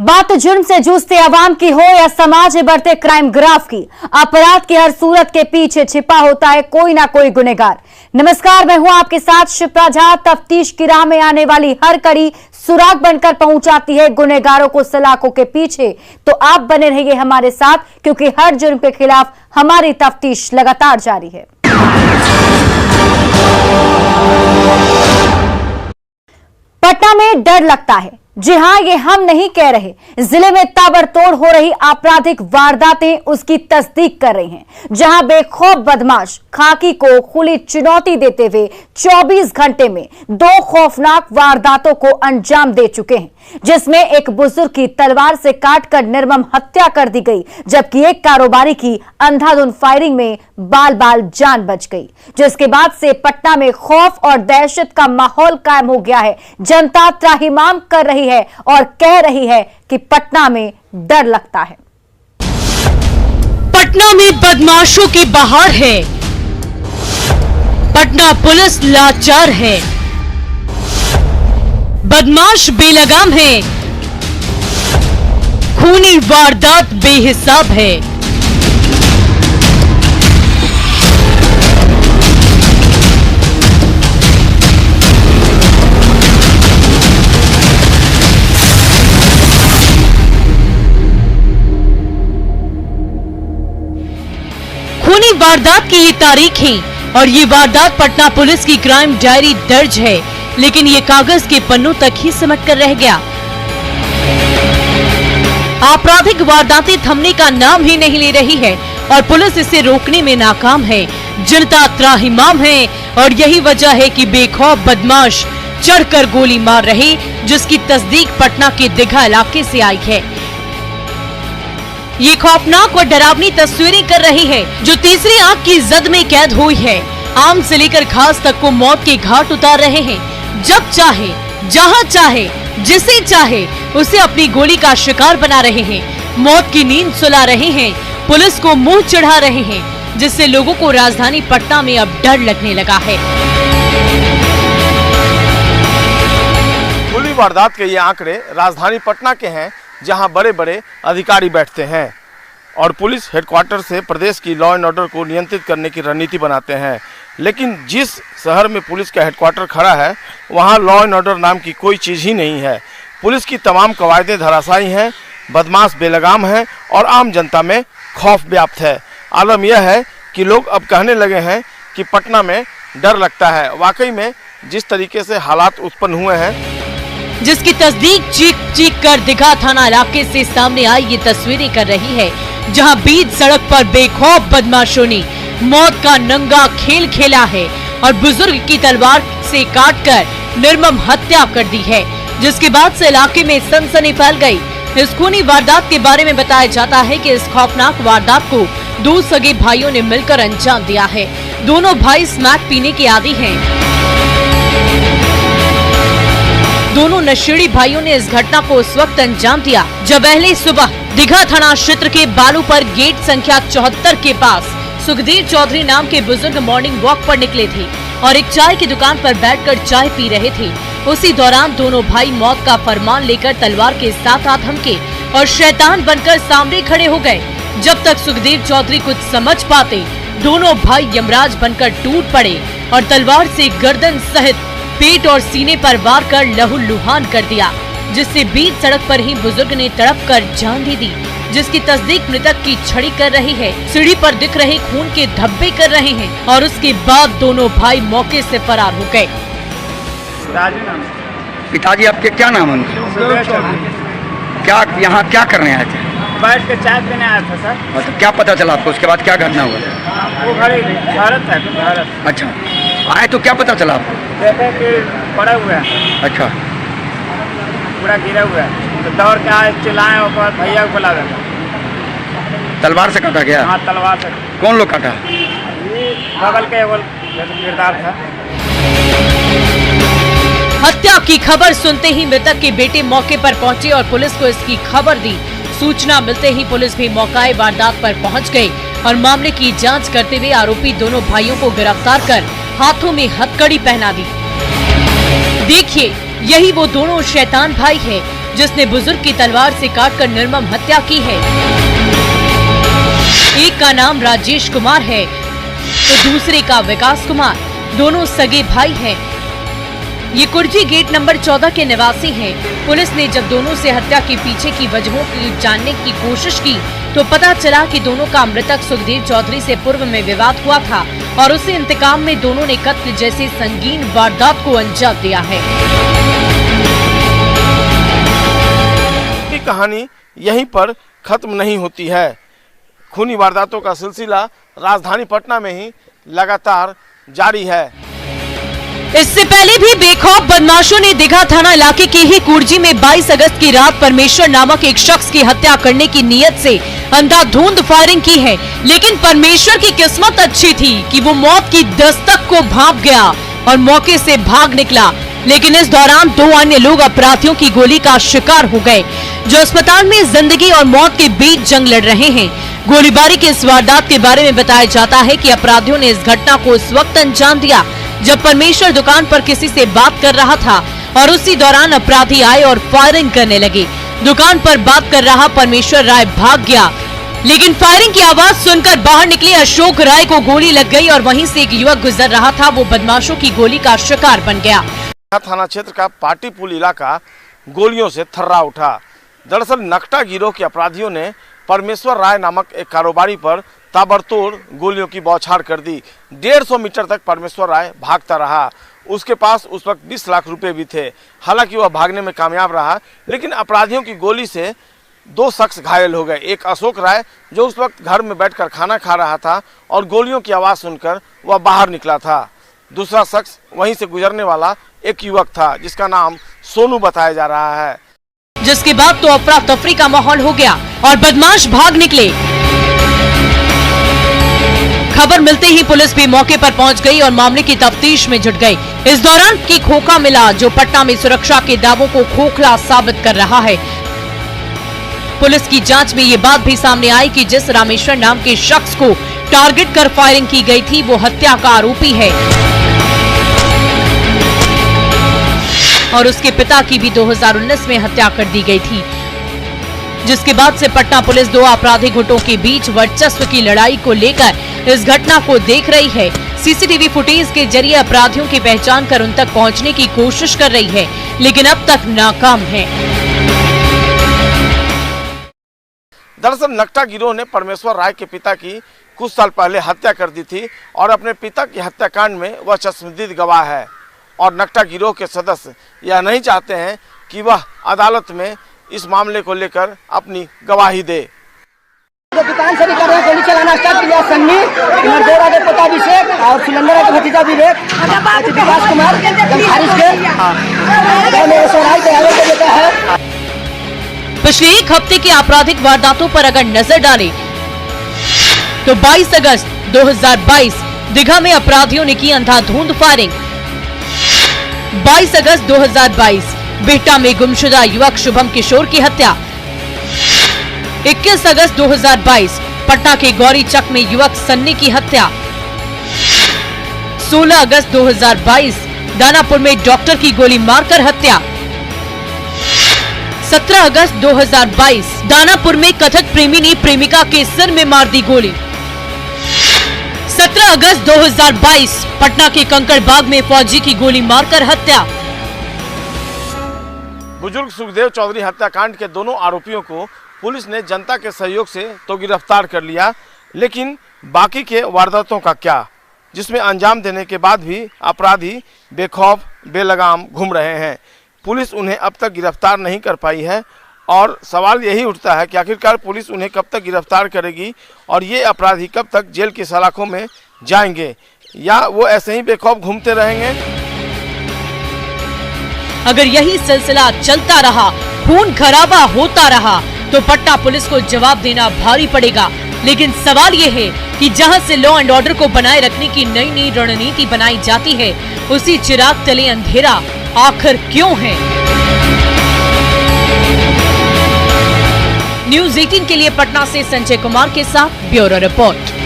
बात जुर्म से जूझते आवाम की हो या समाज में बढ़ते क्राइम ग्राफ की, अपराध की हर सूरत के पीछे छिपा होता है कोई ना कोई गुनहगार। नमस्कार, मैं हूं आपके साथ शिप्रा झा। तफ्तीश की राह में आने वाली हर कड़ी सुराग बनकर पहुंचाती है गुनहगारों को सलाखों के पीछे। तो आप बने रहिए हमारे साथ, क्योंकि हर जुर्म के खिलाफ हमारी तफ्तीश लगातार जारी है। पटना में डर लगता है। जी हां, ये हम नहीं कह रहे। जिले में ताबड़तोड़ हो रही आपराधिक वारदातें उसकी तस्दीक कर रही हैं, जहां बेखौफ बदमाश खाकी को खुली चुनौती देते हुए 24 घंटे में 2 खौफनाक वारदातों को अंजाम दे चुके हैं, जिसमें एक बुजुर्ग की तलवार से काटकर निर्मम हत्या कर दी गई, जबकि एक कारोबारी की अंधाधुंध फायरिंग में बाल बाल जान बच गई। जिसके बाद से पटना में खौफ और दहशत का माहौल कायम हो गया है। जनता त्राहिमाम कर रही है और कह रही है कि पटना में डर लगता है। पटना में बदमाशों की बहार है। पटना पुलिस लाचार है। बदमाश बेलगाम है। खूनी वारदात बेहिसाब है। खूनी वारदात की ये तारीख है और ये वारदात पटना पुलिस की क्राइम डायरी दर्ज है, लेकिन ये कागज के पन्नों तक ही सिमट कर रह गया। आपराधिक वारदातें थमने का नाम ही नहीं ले रही है और पुलिस इसे रोकने में नाकाम है। जनता त्राहिमाम है और यही वजह है कि बेखौफ बदमाश चढ़कर गोली मार रहे, जिसकी तस्दीक पटना के दीघा इलाके से आई है। ये खौफनाक और डरावनी तस्वीरें कर रही है, जो तीसरी आंख की जद में कैद हुई है। आम से लेकर खास तक को मौत के घाट उतार रहे हैं। जब चाहे, जहां चाहे, जिसे चाहे उसे अपनी गोली का शिकार बना रहे हैं। मौत की नींद सुला रहे हैं, पुलिस को मुंह चढ़ा रहे हैं, जिससे लोगों को राजधानी पटना में अब डर लगने लगा है। गोली वारदात के ये आंकड़े राजधानी पटना के हैं, जहां बड़े बड़े अधिकारी बैठते हैं और पुलिस हेडक्वार्टर से प्रदेश की लॉ एंड ऑर्डर को नियंत्रित करने की रणनीति बनाते हैं। लेकिन जिस शहर में पुलिस का हेडक्वार्टर खड़ा है, वहां लॉ एंड ऑर्डर नाम की कोई चीज़ ही नहीं है। पुलिस की तमाम कवायदें धराशायी हैं, बदमाश बेलगाम हैं और आम जनता में खौफ व्याप्त है। आलम यह है कि लोग अब कहने लगे हैं कि पटना में डर लगता है। वाकई में जिस तरीके से हालात उत्पन्न हुए हैं, जिसकी तस्दीक चीख चीख कर दीघा थाना इलाके से सामने आई ये तस्वीरें कर रही है, जहां बीच सड़क पर बेखौफ बदमाशों ने मौत का नंगा खेल खेला है और बुजुर्ग की तलवार से काटकर निर्मम हत्या कर दी है। जिसके बाद से इलाके में सनसनी फैल गई। इस खूनी वारदात के बारे में बताया जाता है कि इस खौफनाक वारदात को 2 सगे भाइयों ने मिलकर अंजाम दिया है। दोनों भाई स्मैक पीने के आदी हैं। दोनों नशेड़ी भाइयों ने इस घटना को उस वक्त अंजाम दिया जब पहले सुबह दीघा थाना क्षेत्र के बालू पर गेट संख्या 74 के पास सुखदेव चौधरी नाम के बुजुर्ग मॉर्निंग वॉक पर निकले थे और एक चाय की दुकान पर बैठकर चाय पी रहे थे। उसी दौरान दोनों भाई मौत का फरमान लेकर तलवार के साथ हाथ थमके और शैतान बनकर सामने खड़े हो गए। जब तक सुखदेव चौधरी कुछ समझ पाते, दोनों भाई यमराज बनकर टूट पड़े और तलवार से गर्दन सहित पेट और सीने पर वार कर लहूलुहान कर दिया, जिससे बीच सड़क पर ही बुजुर्ग ने तड़प कर जान दे दी, जिसकी तस्दीक मृतक की छड़ी कर रही है। सीढ़ी पर दिख रहे खून के धब्बे कर रहे हैं और उसके बाद दोनों भाई मौके से फरार हो गए। पिताजी आपके क्या नाम है? क्या यहाँ क्या करने आए थे? बैठ के चाय पीने आया था सर। और तो क्या पता चला आपको? उसके बाद क्या घटना हुआ? वो भारत है, भारत। अच्छा, आए तो क्या पता चला आपको? देखे कि पड़ा हुआ है। अच्छा, पूरा गिरा हुआ है तो दौड़ के आए, चिल्लाए और बाद भैया को बुला दिया। तलवार से काटा गया? हाँ, तलवार से। कौन लोग काटा? बगल के वो किरदार था। हत्या की खबर सुनते ही मृतक के बेटे मौके पर पहुंचे और पुलिस को इसकी खबर दी। सूचना मिलते ही पुलिस भी मौके वारदात पर पहुंच गई और मामले की जांच करते हुए आरोपी दोनों भाइयों को गिरफ्तार कर हाथों में हथकड़ी पहना दी। देखिए, यही वो दोनों शैतान भाई हैं जिसने बुजुर्ग की तलवार से काटकर निर्मम हत्या की है। एक का नाम राजेश कुमार है तो दूसरे का विकास कुमार, दोनों सगे भाई हैं। ये कुर्जी गेट नंबर 14 के निवासी हैं। पुलिस ने जब दोनों से हत्या के पीछे की वजहों की जानने की कोशिश की तो पता चला कि दोनों का मृतक सुखदेव चौधरी से पूर्व में विवाद हुआ था और उसी इंतकाम में दोनों ने कत्ल जैसे संगीन वारदात को अंजाम दिया है। कहानी यहीं पर खत्म नहीं होती है। खूनी वारदातों का सिलसिला राजधानी पटना में ही लगातार जारी है। इससे पहले भी बेखौफ बदमाशों ने दीघा थाना इलाके के ही कुर्जी में 22 अगस्त की रात परमेश्वर नामक एक शख्स की हत्या करने की नीयत से अंधाधुंध फायरिंग की है। लेकिन परमेश्वर की किस्मत अच्छी थी कि वो मौत की दस्तक को भांप गया और मौके से भाग निकला। लेकिन इस दौरान 2 अन्य लोग अपराधियों की गोली का शिकार हो गए, जो अस्पताल में जिंदगी और मौत के बीच जंग लड़ रहे हैं। गोलीबारी के इस वारदात के बारे में बताया जाता है कि अपराधियों ने इस घटना को उस वक्त अंजाम दिया जब परमेश्वर दुकान पर किसी से बात कर रहा था और उसी दौरान अपराधी आए और फायरिंग करने लगे। दुकान पर बात कर रहा परमेश्वर राय भाग गया, लेकिन फायरिंग की आवाज सुनकर बाहर निकले अशोक राय को गोली लग गई और वहीं से एक युवक गुजर रहा था, वो बदमाशों की गोली का शिकार बन गया। थाना क्षेत्र का पाटीपुल इलाका गोलियों से थर्रा उठा। दरअसल नकटा गिरोह के अपराधियों ने परमेश्वर राय नामक एक कारोबारी पर ताबड़तोड़ गोलियों की बौछार कर दी। 150 मीटर तक परमेश्वर राय भागता रहा। उसके पास उस वक्त 20 लाख रुपए भी थे। हालांकि वह भागने में कामयाब रहा, लेकिन अपराधियों की गोली से 2 शख्स घायल हो गए। एक अशोक राय जो उस वक्त घर में बैठकर खाना खा रहा था और गोलियों की आवाज सुनकर वह बाहर निकला था। दूसरा शख्स वहीं से गुजरने वाला एक युवक था जिसका नाम सोनू बताया जा रहा है। जिसके बाद तो अफरा तफरी का माहौल हो गया और बदमाश भाग निकले। खबर मिलते ही पुलिस भी मौके पर पहुंच गई और मामले की तफ्तीश में जुट गई। इस दौरान की खोखा मिला जो पटना में सुरक्षा के दावों को खोखला साबित कर रहा है। पुलिस की जांच में ये बात भी सामने आई कि जिस रामेश्वर नाम के शख्स को टारगेट कर फायरिंग की गई थी वो हत्या का आरोपी है और उसके पिता की भी 2019 में हत्या कर दी गई थी। जिसके बाद से पटना पुलिस 2 आपराधिक गुटों के बीच वर्चस्व की लड़ाई को लेकर इस घटना को देख रही है। सीसीटीवी फुटेज के जरिए अपराधियों की पहचान कर उन तक पहुंचने की कोशिश कर रही है, लेकिन अब तक नाकाम है। दरअसल नकटा गिरोह ने परमेश्वर राय के पिता की कुछ साल पहले हत्या कर दी थी और अपने पिता की हत्याकांड में वह चश्मदीद गवाह है। और नकटा गिरोह के सदस्य यह नहीं चाहते हैं कि वह अदालत में इस मामले को लेकर अपनी गवाही दे। दुकान से भी कर रहे गोली चलाना स्टार्ट किया। सन्नी नरदेव राजे पोता अभिषेक और सिलेंडर के भतीजा विवेक विकास कुमार है। पिछले एक हफ्ते के आपराधिक वारदातों पर अगर नजर डालें तो 22 अगस्त 2022 दीघा में अपराधियों ने की अंधाधुंध फायरिंग। 22 अगस्त 2022 बिहटा में गुमशुदा युवक शुभम किशोर की हत्या। 21 अगस्त 2022 पटना के गौरी चक में युवक सन्नी की हत्या। 16 अगस्त 2022 दानापुर में डॉक्टर की गोली मारकर हत्या। 17 अगस्त 2022 दानापुर में कथक प्रेमी ने प्रेमिका के सिर में मार दी गोली। 17 अगस्त 2022 पटना के कंकड़बाग में फौजी की गोली मारकर हत्या। बुजुर्ग सुखदेव चौधरी हत्याकांड के दोनों आरोपियों को पुलिस ने जनता के सहयोग से तो गिरफ्तार कर लिया, लेकिन बाकी के वारदातों का क्या, जिसमें अंजाम देने के बाद भी अपराधी बेखौफ बेलगाम घूम रहे हैं। पुलिस उन्हें अब तक गिरफ्तार नहीं कर पाई है और सवाल यही उठता है कि आखिरकार पुलिस उन्हें कब तक गिरफ्तार करेगी और ये अपराधी कब तक जेल की सलाखों में जाएंगे, या वो ऐसे ही बेखौफ घूमते रहेंगे। अगर यही सिलसिला चलता रहा, खून खराबा होता रहा, तो पटना पुलिस को जवाब देना भारी पड़ेगा। लेकिन सवाल ये है कि जहां से लॉ एंड ऑर्डर को बनाए रखने की नई नई रणनीति बनाई जाती है, उसी चिराग तले अंधेरा आखिर क्यों है? न्यूज़ 18 के लिए पटना से संजय कुमार के साथ ब्यूरो रिपोर्ट।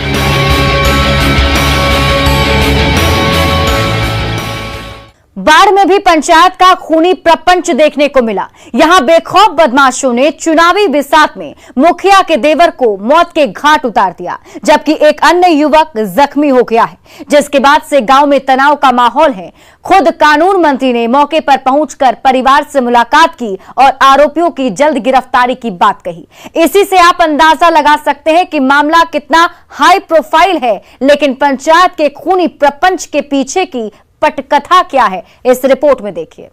बाढ़ में भी पंचायत का खूनी प्रपंच देखने को मिला। यहां बेखौफ बदमाशों ने चुनावी बिसात में मुखिया के देवर को मौत के घाट उतार दिया, जबकि एक अन्य युवक जख्मी हो गया है, जिसके बाद से गांव में तनाव का माहौल है। खुद कानून मंत्री ने मौके पर पहुंचकर परिवार से मुलाकात की और आरोपियों की जल्द गिरफ्तारी की बात कही। इसी से आप अंदाजा लगा सकते हैं कि मामला कितना हाई प्रोफाइल है, लेकिन पंचायत के खूनी प्रपंच के पीछे की पटकथा क्या है, इस रिपोर्ट में देखिए।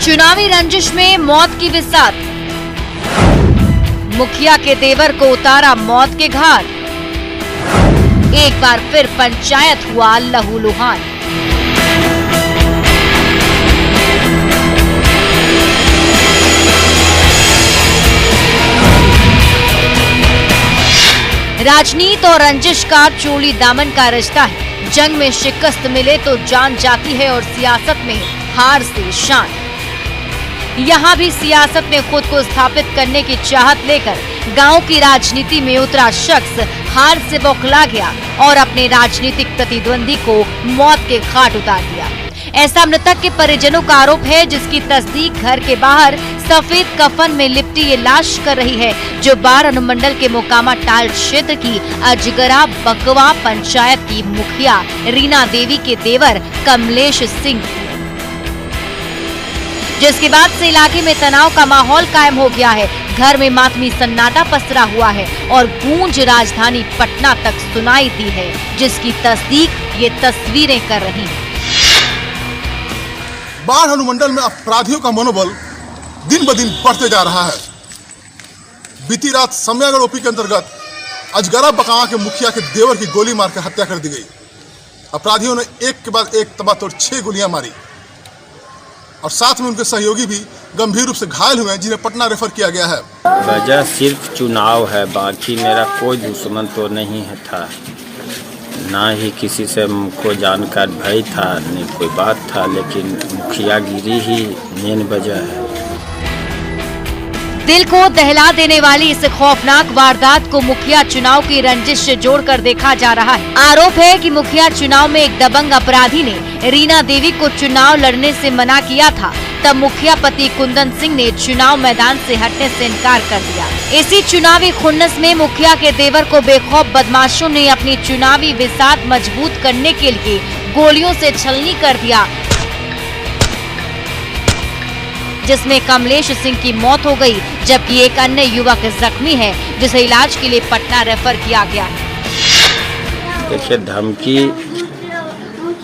चुनावी रंजिश में मौत की बिसात, मुखिया के देवर को उतारा मौत के घाट, एक बार फिर पंचायत हुआ लहूलुहान। राजनीति और रंजिश का चोली दामन का रिश्ता है। जंग में शिकस्त मिले तो जान जाती है और सियासत में हार से शान। यहाँ भी सियासत में खुद को स्थापित करने की चाहत लेकर गांव की राजनीति में उतरा शख्स हार से बौखला गया और अपने राजनीतिक प्रतिद्वंदी को मौत के घाट उतार दिया। ऐसा मृतक के परिजनों का आरोप है, जिसकी तस्दीक घर के बाहर सफेद कफन में लिपटी ये लाश कर रही है, जो बाढ़ अनुमंडल के मोकामा टाल क्षेत्र की अजगरा बकवा पंचायत की मुखिया रीना देवी के देवर कमलेश सिंह, जिसके बाद से इलाके में तनाव का माहौल कायम हो गया है। घर में मातमी सन्नाटा पसरा हुआ है और गूंज राजधानी पटना तक सुनाई दी है, जिसकी तस्दीक ये तस्वीरें कर रही हैं। बाढ़ अनुमंडल में अपराधियों का मनोबल दिन ब दिन बढ़ते जा रहा है। बीती रात समयागढ़ ओपी के अंतर्गत अजगरा बकावा के मुखिया के देवर की गोली मारकर हत्या कर दी गई। अपराधियों ने एक के बाद एक तबातोड़ 6 गोलियां मारी और साथ में उनके सहयोगी भी गंभीर रूप से घायल हुए हैं, जिन्हें पटना रेफर किया गया है। वजह सिर्फ चुनाव है, बाकी मेरा कोई दुश्मन तो नहीं है था, ना ही किसी से मुझको जानकार भय था, नहीं कोई बात था, लेकिन मुखियागिरी ही मेन वजह है। दिल को दहला देने वाली इस खौफनाक वारदात को मुखिया चुनाव की रंजिश से जोड़कर देखा जा रहा है। आरोप है कि मुखिया चुनाव में एक दबंग अपराधी ने रीना देवी को चुनाव लड़ने से मना किया था, तब मुखिया पति कुंदन सिंह ने चुनाव मैदान से हटने से इनकार कर दिया। इसी चुनावी खुन्नस में मुखिया के देवर को बेखौफ बदमाशों ने अपनी चुनावी बिसात मजबूत करने के लिए गोलियों से छलनी कर दिया, जिसमें कमलेश सिंह की मौत हो गई, जबकि एक अन्य युवक जख्मी है, जिसे इलाज के लिए पटना रेफर किया गया है। देखिए, धमकी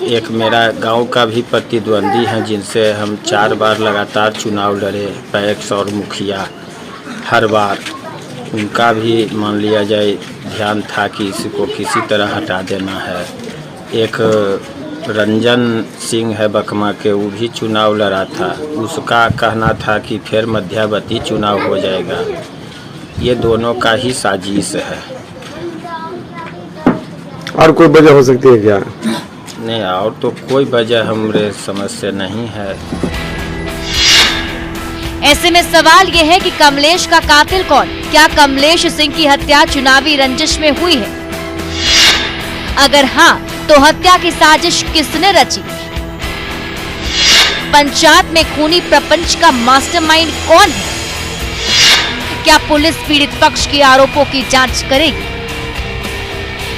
एक मेरा गांव का भी प्रतिद्वंदी है, जिनसे हम 4 बार लगातार चुनाव लड़े, पैक्स और मुखिया, हर बार उनका भी मान लिया जाए ध्यान था कि इसको किसी तरह हटा देना है। एक रंजन सिंह है बकमा के, वो भी चुनाव लड़ा था, उसका कहना था कि फिर मध्यावधि चुनाव हो जाएगा। ये दोनों का ही साजिश है। और कोई वजह हो सकती है क्या? नहीं, और तो कोई वजह हमारे समझ से नहीं है। ऐसे में सवाल ये है कि कमलेश का कातिल कौन? क्या कमलेश सिंह की हत्या चुनावी रंजिश में हुई है? अगर हाँ, तो हत्या की साजिश किसने रची? पंचायत में खूनी प्रपंच का मास्टरमाइंड कौन है? क्या पुलिस पीड़ित पक्ष के आरोपों की जांच करेगी?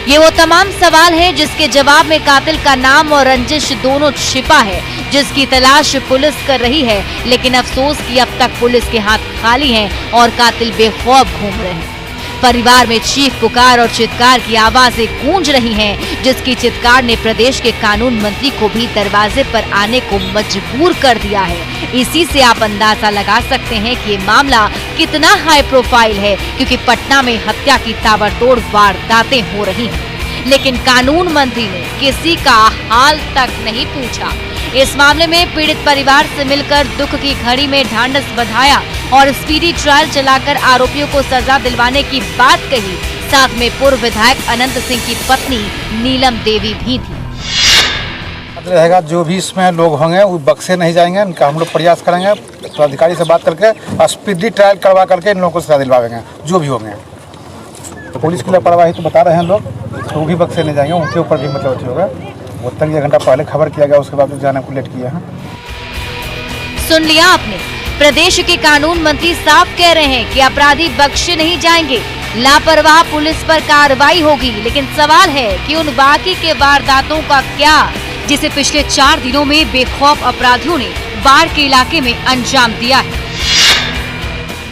ये वो तमाम सवाल हैं जिसके जवाब में कातिल का नाम और रंजिश दोनों छिपा है, जिसकी तलाश पुलिस कर रही है। लेकिन अफसोस कि अब तक पुलिस के हाथ खाली हैं और कातिल बेखौफ घूम रहे हैं। परिवार में चीख पुकार और चित्कार की आवाजें गूंज रही हैं, जिसकी चित्कार ने प्रदेश के कानून मंत्री को भी दरवाजे पर आने को मजबूर कर दिया है। इसी से आप अंदाजा लगा सकते हैं कि ये मामला कितना हाई प्रोफाइल है, क्योंकि पटना में हत्या की ताबड़तोड़ वारदातें हो रही हैं, लेकिन कानून मंत्री ने किसी का हाल तक नहीं पूछा। इस मामले में पीड़ित परिवार से मिलकर दुख की घड़ी में ढांढस बंधाया और स्पीडी ट्रायल चलाकर आरोपियों को सजा दिलवाने की बात कही। साथ में पूर्व विधायक अनंत सिंह की पत्नी नीलम देवी भी थी। रहेगा, जो भी इसमें लोग होंगे वो बक्से नहीं जाएंगे, इनका हम लोग प्रयास करेंगे, तो अधिकारी से बात करके स्पीडी ट्रायल करवा करके इन लोगों को सजा दिलवाएंगे जो भी होंगे। तो पुलिस की लापरवाही तो बता रहे हैं लोग, तो वो भी बक्से नहीं जाएंगे, उनके ऊपर भी मतलब होगा। वो तक 1 घंटा पहले खबर किया गया, उसके बाद तो जाने को लेट किया है। सुन लिया आपने, प्रदेश के कानून मंत्री साफ कह रहे हैं कि अपराधी बख्शे नहीं जाएंगे, लापरवाह पुलिस पर कार्रवाई होगी। लेकिन सवाल है कि उन बाकी के वारदातों का क्या, जिसे पिछले 4 दिनों में बेखौफ अपराधियों ने बाढ़ के इलाके में अंजाम दिया है।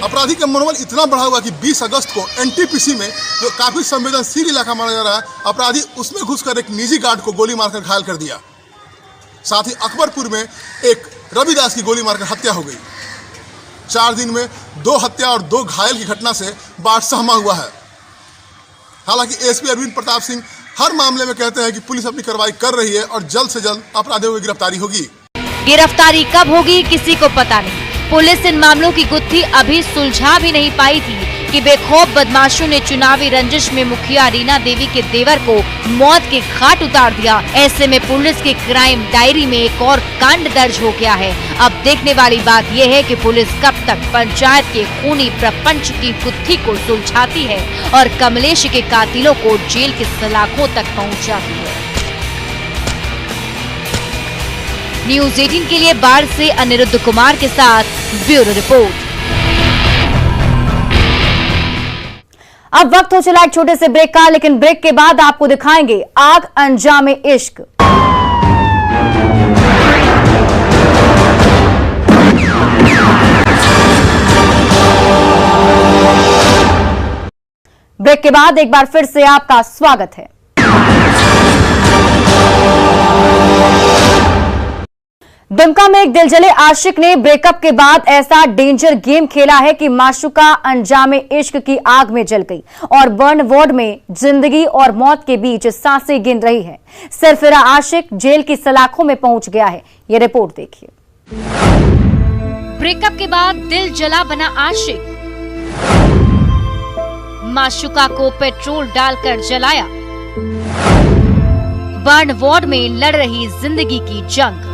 अपराधी का मनोबल इतना बढ़ा हुआ कि 20 अगस्त को एनटीपीसी में, जो काफी संवेदनशील इलाका माना जा रहा है, अपराधी उसमें घुसकर एक निजी गार्ड को गोली मारकर घायल कर दिया। साथ ही अकबरपुर में एक रविदास की गोली मारकर हत्या हो गई। 4 दिन में 2 हत्या और 2 घायल की घटना से बाढ़ सहमा हुआ है। हालांकि एसपी अरविंद प्रताप सिंह हर मामले में कहते हैं कि पुलिस अपनी कार्रवाई कर रही है और जल्द से जल्द अपराधियों की गिरफ्तारी होगी। गिरफ्तारी कब होगी किसी को पता नहीं। पुलिस इन मामलों की गुत्थी अभी सुलझा भी नहीं पाई थी कि बेखौफ बदमाशों ने चुनावी रंजिश में मुखिया रीना देवी के देवर को मौत के घाट उतार दिया। ऐसे में पुलिस के क्राइम डायरी में एक और कांड दर्ज हो गया है। अब देखने वाली बात यह है कि पुलिस कब तक पंचायत के खूनी प्रपंच की गुत्थी को सुलझाती है और कमलेश के कातिलों को जेल के सलाखों तक पहुंचाती है। न्यूज़ 18 के लिए बाढ़ से अनिरुद्ध कुमार के साथ ब्यूरो रिपोर्ट। अब वक्त हो चला एक छोटे से ब्रेक का, लेकिन ब्रेक के बाद आपको दिखाएंगे आग अंजाम इश्क। ब्रेक के बाद एक बार फिर से आपका स्वागत है। दुमका में एक दिलजले आशिक ने ब्रेकअप के बाद ऐसा डेंजर गेम खेला है कि माशूका अंजामे इश्क की आग में जल गई और बर्न वार्ड में जिंदगी और मौत के बीच सांसें गिन रही है। सरफिरा आशिक जेल की सलाखों में पहुंच गया है। ये रिपोर्ट देखिए। ब्रेकअप के बाद दिल जला बना आशिक, माशूका को पेट्रोल डालकर जलाया, बर्न वार्ड में लड़ रही जिंदगी की जंग।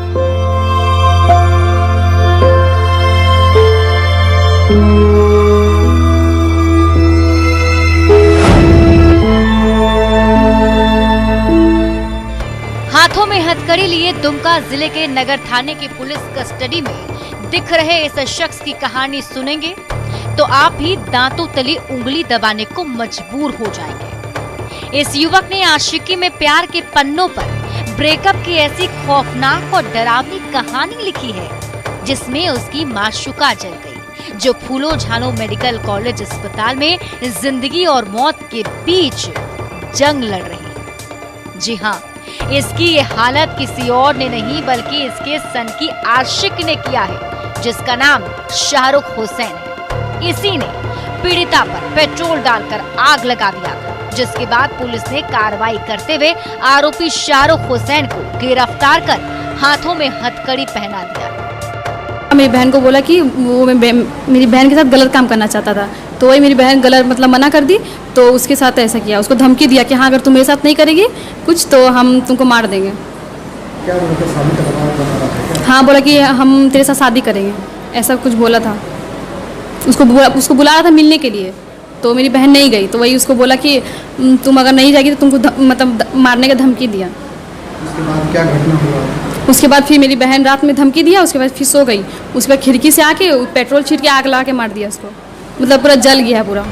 हाथों में हथकड़ी लिए दुमका जिले के नगर थाने की पुलिस कस्टडी में दिख रहे इस शख्स की कहानी सुनेंगे तो आप भी दांतों तले उंगली दबाने को मजबूर हो जाएंगे। इस युवक ने आशिकी में प्यार के पन्नों पर ब्रेकअप की ऐसी खौफनाक और डरावनी कहानी लिखी है जिसमें उसकी माशूका जल गई, जो फूलो झानो मेडिकल कॉलेज अस्पताल में जिंदगी और मौत के बीच जंग लड़ रही है। जी हाँ, इसकी ये हालत किसी और ने नहीं बल्कि इसके सन की आशिक ने किया है, जिसका नाम शाहरुख हुसैन है। इसी ने पीड़िता पर पेट्रोल डालकर आग लगा दिया था, जिसके बाद पुलिस ने कार्रवाई करते हुए आरोपी शाहरुख हुसैन को गिरफ्तार कर हाथों में हथकड़ी पहना दिया। मेरी बहन को बोला कि वो मेरी बहन के साथ गलत काम करना चाहता था, तो वही मेरी बहन गलत मना कर दी, तो उसके साथ ऐसा किया। उसको धमकी दिया कि हाँ अगर तुम मेरे साथ नहीं करेगी कुछ तो हम तुमको मार देंगे। क्या शादी का हाँ बोला कि हम तेरे साथ शादी करेंगे, ऐसा कुछ बोला था। उसको बुला रहा था मिलने के लिए, तो मेरी बहन नहीं गई, तो वही उसको बोला कि तुम अगर नहीं जाएगी तो तुमको मारने का धमकी दिया। उसके बाद क्या घटना हुआ? उसके बाद फिर मेरी बहन रात में धमकी दिया, उसके बाद फिर सो गई। उसके बाद खिड़की से आके पेट्रोल छीट के आग लगा के मार दिया उसको, मतलब पूरा जल गया पूरा।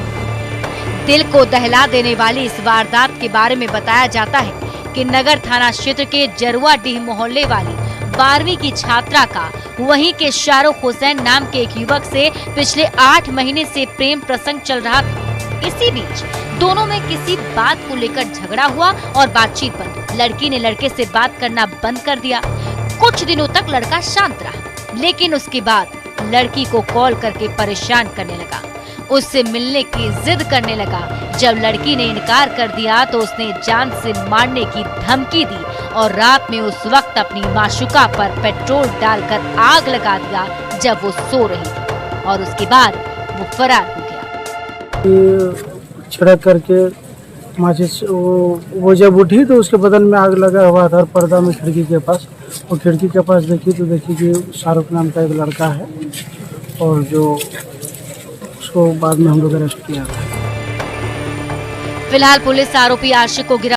दिल को दहला देने वाली इस वारदात के बारे में बताया जाता है कि नगर थाना क्षेत्र के जरुआडीह मोहल्ले वाली 12वीं की छात्रा का वहीं के शाहरुख हुसैन नाम के एक युवक से पिछले 8 महीने से प्रेम प्रसंग चल रहा था। इसी बीच दोनों में किसी बात को लेकर झगड़ा हुआ और बातचीत बंद। लड़की ने लड़के से बात करना बंद कर दिया। कुछ दिनों तक लड़का शांत रहा, लेकिन उसके बाद लड़की को कॉल करके परेशान करने लगा, उससे मिलने की जिद करने लगा। जब लड़की ने इनकार कर दिया तो उसने जान से मारने की धमकी दी और रात में उस वक्त अपनी माशूका पर पेट्रोल डालकर आग लगा दिया जब वो सो रही थी, और उसके बाद वो फरार हो गया। छिड़क करके माचिस वो जब उठी तो उसके बदन में आग लगा हुआ था पर्दा में खिड़की के पास। वो खिड़की के पास देखी तो देखी कि शाहरुख नाम का एक लड़का है, और जो उसको बाद में हम लोग अरेस्ट किया। फिलहाल पुलिस आरोपी आशिक को गिरफ्तार